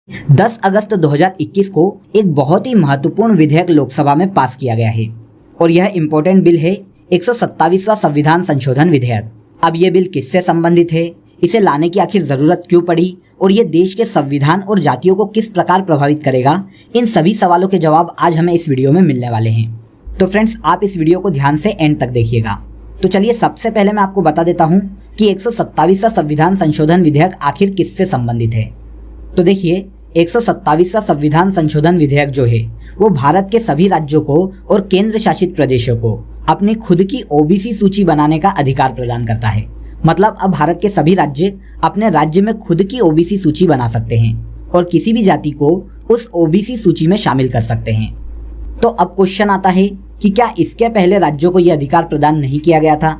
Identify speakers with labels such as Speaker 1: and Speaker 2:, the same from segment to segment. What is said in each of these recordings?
Speaker 1: 10 अगस्त 2021 को एक बहुत ही महत्वपूर्ण विधेयक लोकसभा में पास किया गया है और यह इम्पोर्टेंट बिल है 127वां संविधान संशोधन विधेयक। अब ये बिल किससे संबंधित है, इसे लाने की आखिर ज़रूरत क्यों पड़ी और ये देश के संविधान और जातियों को किस प्रकार प्रभावित करेगा, इन सभी सवालों के जवाब आज हमें इस वीडियो में मिलने वाले हैं। तो फ्रेंड्स, आप इस वीडियो को ध्यान से एंड तक देखिएगा। तो चलिए सबसे पहले मैं आपको बता देता हूँ कि 127वां संविधान संशोधन विधेयक आखिर किससे संबंधित है। तो देखिए, 127वां संविधान संशोधन विधेयक जो है वो भारत के सभी राज्यों को और केंद्र शासित प्रदेशों को अपनी खुद की ओबीसी सूची बनाने का अधिकार प्रदान करता है। मतलब अब भारत के सभी राज्य अपने राज्य में खुद की ओबीसी सूची बना सकते हैं और किसी भी जाति को उस ओबीसी सूची में शामिल कर सकते हैं। तो अब क्वेश्चन आता है कि क्या इसके पहले राज्यों को यह अधिकार प्रदान नहीं किया गया था।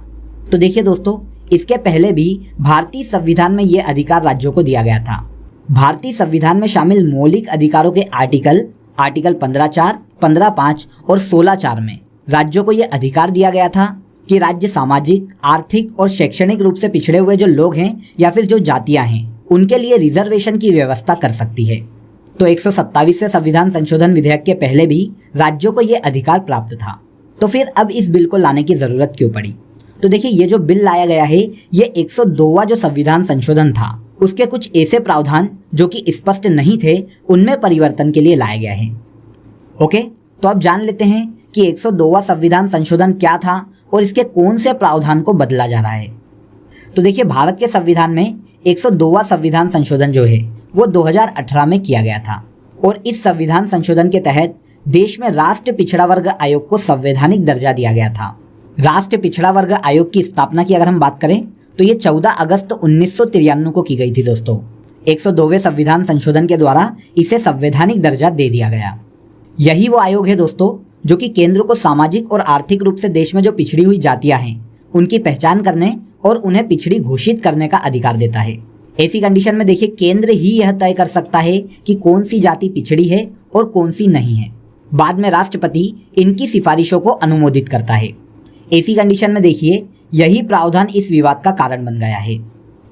Speaker 1: तो देखिए दोस्तों, इसके पहले भी भारतीय संविधान में यह अधिकार राज्यों को दिया गया था। भारतीय संविधान में शामिल मौलिक अधिकारों के आर्टिकल 15(4), 15(5) और 16(4) में राज्यों को यह अधिकार दिया गया था कि राज्य सामाजिक, आर्थिक और शैक्षणिक रूप से पिछड़े हुए जो लोग हैं या फिर जो जातियां हैं उनके लिए रिजर्वेशन की व्यवस्था कर सकती है। तो 127वें संविधान संशोधन विधेयक के पहले भी राज्यों को यह अधिकार प्राप्त था। तो फिर अब इस बिल को लाने की जरूरत क्यों पड़ी। तो देखिए, ये जो बिल लाया गया है ये 102वां जो संविधान संशोधन था उसके कुछ ऐसे प्रावधान जो कि स्पष्ट नहीं थे उनमें परिवर्तन के लिए लाया गया है। ओके, तो अब जान लेते हैं कि 102वां संविधान संशोधन क्या था और इसके कौन से प्रावधान को बदला जा रहा है। तो देखिए, भारत के संविधान में 102वां संविधान संशोधन जो है वो 2018 में किया गया था और इस संविधान संशोधन के तहत देश में राष्ट्रीय पिछड़ा वर्ग आयोग को संवैधानिक दर्जा दिया गया था। राष्ट्रीय पिछड़ा वर्ग आयोग की स्थापना की अगर हम बात करें तो ये 14 अगस्त 1993 को की गई थी दोस्तों। 102वें संविधान संशोधन के द्वारा इसे संवैधानिक दर्जा दे दिया गया। यही वो आयोग है दोस्तों जो कि केंद्र को सामाजिक और आर्थिक रूप से देश में जो पिछड़ी हुई जातियां हैं उनकी पहचान करने और उन्हें पिछड़ी घोषित करने का अधिकार देता है। ऐसी कंडीशन में देखिए, केंद्र ही यह तय कर सकता है कि कौन सी जाति पिछड़ी है और कौन सी नहीं है। बाद में राष्ट्रपति इनकी सिफारिशों को अनुमोदित करता है। ऐसी कंडीशन में देखिए, यही प्रावधान इस विवाद का कारण बन गया है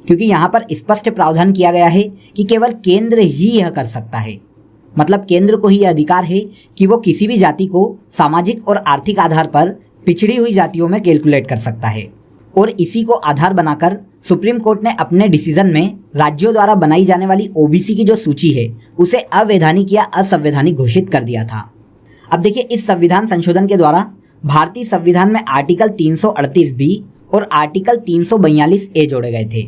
Speaker 1: क्योंकि यहाँ पर स्पष्ट प्रावधान किया गया है कि केवल केंद्र ही यह कर सकता है। मतलब केंद्र को ही यह अधिकार है कि वो किसी भी जाति को सामाजिक और आर्थिक आधार पर पिछड़ी हुई जातियों में कैलकुलेट कर सकता है और इसी को आधार बनाकर सुप्रीम कोर्ट ने अपने डिसीजन में राज्यों द्वारा बनाई जाने वाली ओबीसी की जो सूची है उसे अवैधानिक या असंवैधानिक घोषित कर दिया था। अब देखिए, इस संविधान संशोधन के द्वारा भारतीय संविधान में आर्टिकल 338(b) और आर्टिकल 342(a) जोड़े गए थे।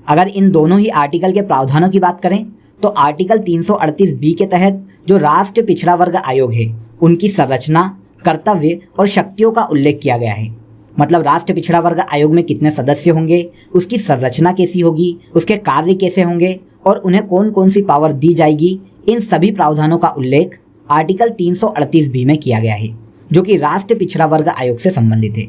Speaker 1: अगर इन दोनों ही आर्टिकल के प्रावधानों की बात करें तो आर्टिकल 338(b) के तहत जो राष्ट्रीय पिछड़ा वर्ग आयोग है उनकी संरचना, कर्तव्य और शक्तियों का उल्लेख किया गया है। मतलब राष्ट्रीय पिछड़ा वर्ग आयोग में कितने सदस्य होंगे, उसकी संरचना कैसी होगी, उसके कार्य कैसे होंगे और उन्हें कौन कौन सी पावर दी जाएगी, इन सभी प्रावधानों का उल्लेख आर्टिकल 338(b) में किया गया है जो कि राष्ट्रीय पिछड़ा वर्ग आयोग से संबंधित है।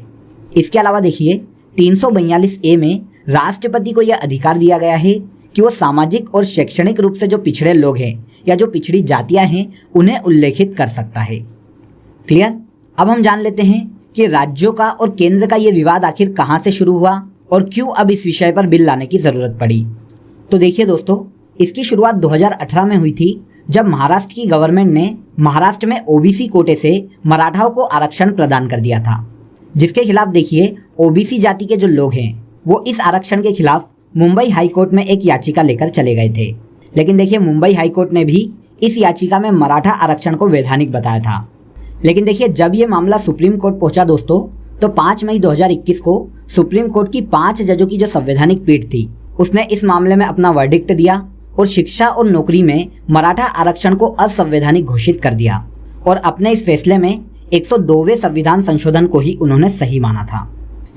Speaker 1: इसके अलावा देखिए, 342(a) में राष्ट्रपति को यह अधिकार दिया गया है कि वो सामाजिक और शैक्षणिक रूप से जो पिछड़े लोग हैं या जो पिछड़ी जातियां हैं उन्हें उल्लेखित कर सकता है। क्लियर। अब हम जान लेते हैं कि राज्यों का और केंद्र का ये विवाद आखिर कहाँ से शुरू हुआ और क्यों अब इस विषय पर बिल लाने की जरूरत पड़ी। तो देखिए दोस्तों, इसकी शुरुआत 2018 में हुई थी जब महाराष्ट्र की गवर्नमेंट ने महाराष्ट्र में ओबीसी कोटे से मराठाओं को आरक्षण प्रदान कर दिया था, जिसके खिलाफ देखिए ओबीसी जाति के जो लोग हैं वो इस आरक्षण के खिलाफ मुंबई हाईकोर्ट में एक याचिका लेकर चले गए थे। लेकिन देखिए, मुंबई हाईकोर्ट ने भी इस याचिका में मराठा आरक्षण को वैधानिक बताया था। लेकिन देखिए, जब ये मामला सुप्रीम कोर्ट पहुंचा दोस्तों तो 5 मई 2021 को सुप्रीम कोर्ट की 5 जजों की जो संवैधानिक पीठ थी उसने इस मामले में अपना वर्डिक्ट दिया और शिक्षा और नौकरी में मराठा आरक्षण को असंवैधानिक घोषित कर दिया और अपने इस फैसले में 102वें संविधान संशोधन को ही उन्होंने सही माना था।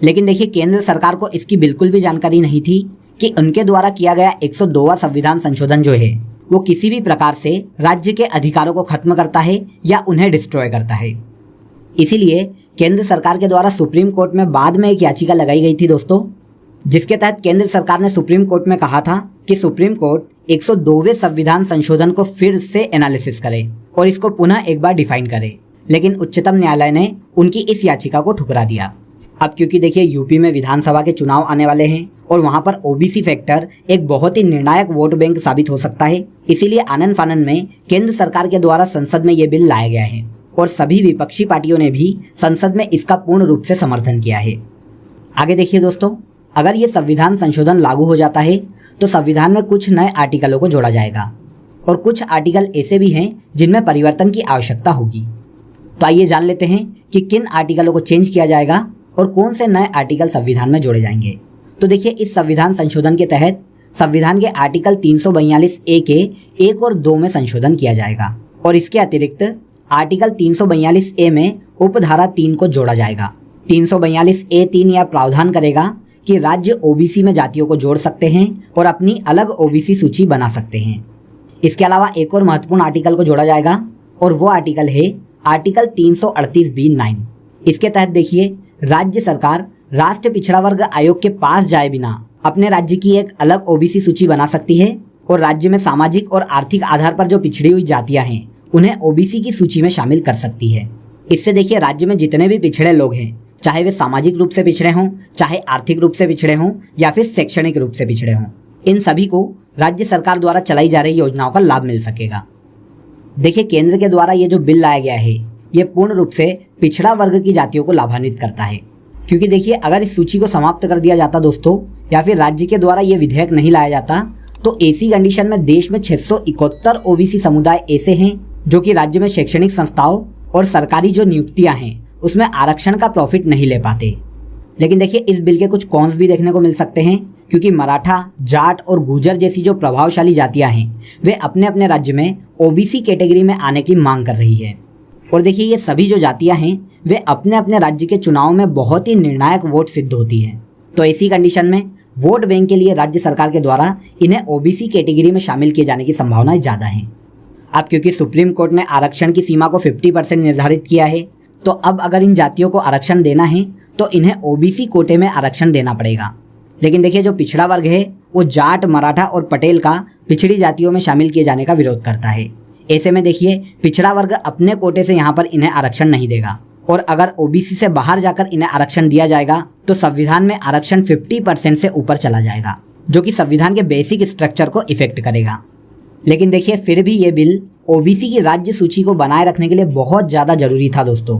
Speaker 1: लेकिन देखिए, केंद्र सरकार को इसकी बिल्कुल भी जानकारी नहीं थी कि उनके द्वारा किया गया 102वां संविधान संशोधन जो है वो किसी भी प्रकार से राज्य के अधिकारों को खत्म करता है या उन्हें डिस्ट्रॉय करता है। इसीलिए केंद्र सरकार के द्वारा सुप्रीम कोर्ट में बाद में एक याचिका लगाई गई थी दोस्तों, जिसके तहत केंद्र सरकार ने सुप्रीम कोर्ट में कहा था कि सुप्रीम कोर्ट 102वें संविधान संशोधन को फिर से एनालिसिस करे और इसको पुनः एक बार डिफाइन करे। लेकिन उच्चतम न्यायालय ने उनकी इस याचिका को ठुकरा दिया। अब क्योंकि देखिए, यूपी में विधानसभा के चुनाव आने वाले हैं और वहाँ पर ओबीसी फैक्टर एक बहुत ही निर्णायक वोट बैंक साबित हो सकता है। इसीलिए आनन फानन में केंद्र सरकार के द्वारा संसद में ये बिल लाया गया है और सभी विपक्षी पार्टियों ने भी संसद में इसका पूर्ण रूप से समर्थन किया है। आगे देखिए दोस्तों, अगर ये संविधान संशोधन लागू हो जाता है तो संविधान में कुछ नए आर्टिकलों को जोड़ा जाएगा और कुछ आर्टिकल ऐसे भी हैं जिनमें परिवर्तन की आवश्यकता होगी। तो आइए जान लेते हैं कि किन आर्टिकलों को चेंज किया जाएगा और कौन से नए आर्टिकल संविधान में जोड़े जाएंगे। तो देखिए, इस संविधान संशोधन के तहत संविधान के आर्टिकल 342A के 1 और 2 में संशोधन किया जाएगा और इसके अतिरिक्त आर्टिकल 342A में उपधारा 3 को जोड़ा जाएगा। 342A3 यह प्रावधान करेगा कि राज्य ओबीसी में जातियों को जोड़ सकते हैं और अपनी अलग ओबीसी सूची बना सकते हैं। इसके अलावा एक और महत्वपूर्ण आर्टिकल को जोड़ा जाएगा और वो आर्टिकल है आर्टिकल 338B9। इसके तहत देखिए, राज्य सरकार राष्ट्रीय पिछड़ा वर्ग आयोग के पास जाए बिना अपने राज्य की एक अलग ओबीसी सूची बना सकती है और राज्य में सामाजिक और आर्थिक आधार पर जो पिछड़ी हुई जातियां हैं उन्हें ओबीसी की सूची में शामिल कर सकती है। इससे देखिए, राज्य में जितने भी पिछड़े लोग हैं, चाहे वे सामाजिक रूप से पिछड़े हों, चाहे आर्थिक रूप से पिछड़े हों या फिर शैक्षणिक रूप से पिछड़े हों, इन सभी को राज्य सरकार द्वारा चलाई जा रही योजनाओं का लाभ मिल सकेगा। देखिए, केंद्र के द्वारा ये जो बिल लाया गया है ये पूर्ण रूप से पिछड़ा वर्ग की जातियों को लाभान्वित करता है, क्योंकि देखिए, अगर इस सूची को समाप्त कर दिया जाता दोस्तों, या फिर राज्य के द्वारा ये विधेयक नहीं लाया जाता, तो ऐसी कंडीशन में देश में 671 ओबीसी समुदाय ऐसे हैं जो कि राज्य में शैक्षणिक संस्थाओं और सरकारी जो नियुक्तियां हैं उसमें आरक्षण का प्रॉफिट नहीं ले पाते। लेकिन देखिए, इस बिल के कुछ कॉन्स भी देखने को मिल सकते हैं, क्योंकि मराठा, जाट और गुर्जर जैसी जो प्रभावशाली जातियां हैं वे अपने अपने राज्य में ओबीसी कैटेगरी में आने की मांग कर रही है। और देखिए, ये सभी जो जातियां हैं वे अपने अपने राज्य के चुनाव में बहुत ही निर्णायक वोट सिद्ध होती हैं। तो ऐसी कंडीशन में वोट बैंक के लिए राज्य सरकार के द्वारा इन्हें ओबीसी कैटेगरी में शामिल किए जाने की संभावना ज़्यादा है। अब क्योंकि सुप्रीम कोर्ट ने आरक्षण की सीमा को 50% निर्धारित किया है, तो अब अगर इन जातियों को आरक्षण देना है तो इन्हें ओबीसी कोटे में आरक्षण देना पड़ेगा। लेकिन देखिए, जो पिछड़ा वर्ग है वो जाट, मराठा और पटेल का पिछड़ी जातियों में शामिल किए जाने का विरोध करता है। ऐसे में देखिए, पिछड़ा वर्ग अपने कोटे से यहाँ पर इन्हें आरक्षण नहीं देगा और अगर ओबीसी से बाहर जाकर इन्हें आरक्षण दिया जाएगा तो संविधान में आरक्षण 50% से ऊपर चला जाएगा, जो कि संविधान के बेसिक स्ट्रक्चर को इफेक्ट करेगा। लेकिन देखिए, फिर भी ये बिल ओबीसी की राज्य सूची को बनाए रखने के लिए बहुत ज़्यादा जरूरी था दोस्तों।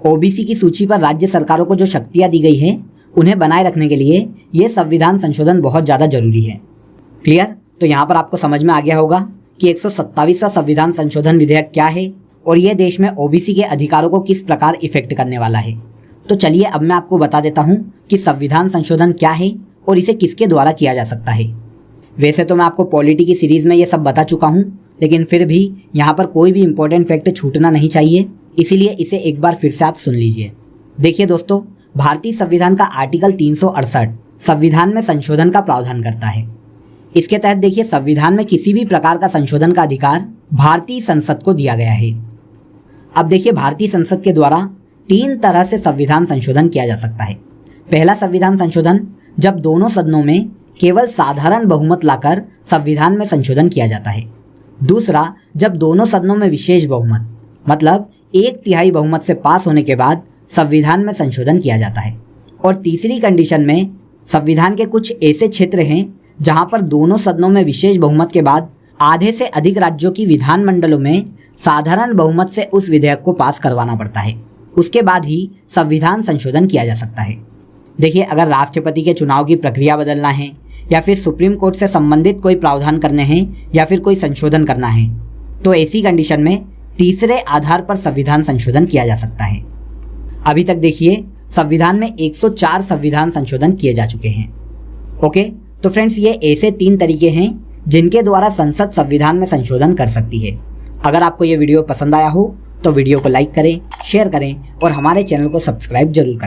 Speaker 1: ओबीसी की सूची पर राज्य सरकारों को जो शक्तियाँ दी गई हैं उन्हें बनाए रखने के लिए ये संविधान संशोधन बहुत ज़्यादा जरूरी है। क्लियर? तो यहाँ पर आपको समझ में आ गया होगा कि 127वां संविधान संशोधन विधेयक क्या है और ये देश में ओबीसी के अधिकारों को किस प्रकार इफेक्ट करने वाला है। तो चलिए अब मैं आपको बता देता हूँ कि संविधान संशोधन क्या है और इसे किसके द्वारा किया जा सकता है। वैसे तो मैं आपको पॉलिटी की सीरीज़ में ये सब बता चुका हूँ, लेकिन फिर भी यहाँ पर कोई भी इंपॉर्टेंट फैक्ट छूटना नहीं चाहिए, इसीलिए इसे एक बार फिर से आप सुन लीजिए। देखिए दोस्तों, भारतीय संविधान का आर्टिकल 368 संविधान में संशोधन का प्रावधान करता है। इसके तहत देखिए, संविधान में किसी भी प्रकार का संशोधन का अधिकार भारतीय संसद को दिया गया है। अब देखिए, भारतीय संसद के द्वारा 3 तरह से संविधान संशोधन किया जा सकता है। पहला संविधान संशोधन जब दोनों सदनों में केवल साधारण बहुमत लाकर संविधान में संशोधन किया जाता है। दूसरा, जब दोनों सदनों में विशेष बहुमत मतलब 1/3 बहुमत से पास होने के बाद संविधान में संशोधन किया जाता है। और तीसरी कंडीशन में संविधान के कुछ ऐसे क्षेत्र हैं जहां पर दोनों सदनों में विशेष बहुमत के बाद आधे से अधिक राज्यों की विधानमंडलों में साधारण बहुमत से उस विधेयक को पास करवाना पड़ता है। उसके बाद ही संविधान संशोधन किया जा सकता है। देखिए, अगर राष्ट्रपति के चुनाव की प्रक्रिया बदलना है या फिर सुप्रीम कोर्ट से संबंधित कोई प्रावधान करने हैं या फिर कोई संशोधन करना है, तो ऐसी कंडीशन में तीसरे आधार पर संविधान संशोधन किया जा सकता है। अभी तक देखिए, संविधान में 104 संविधान संशोधन किए जा चुके हैं। ओके, तो फ्रेंड्स, ये ऐसे 3 तरीके हैं जिनके द्वारा संसद संविधान में संशोधन कर सकती है। अगर आपको ये वीडियो पसंद आया हो तो वीडियो को लाइक करें, शेयर करें और हमारे चैनल को सब्सक्राइब जरूर करें।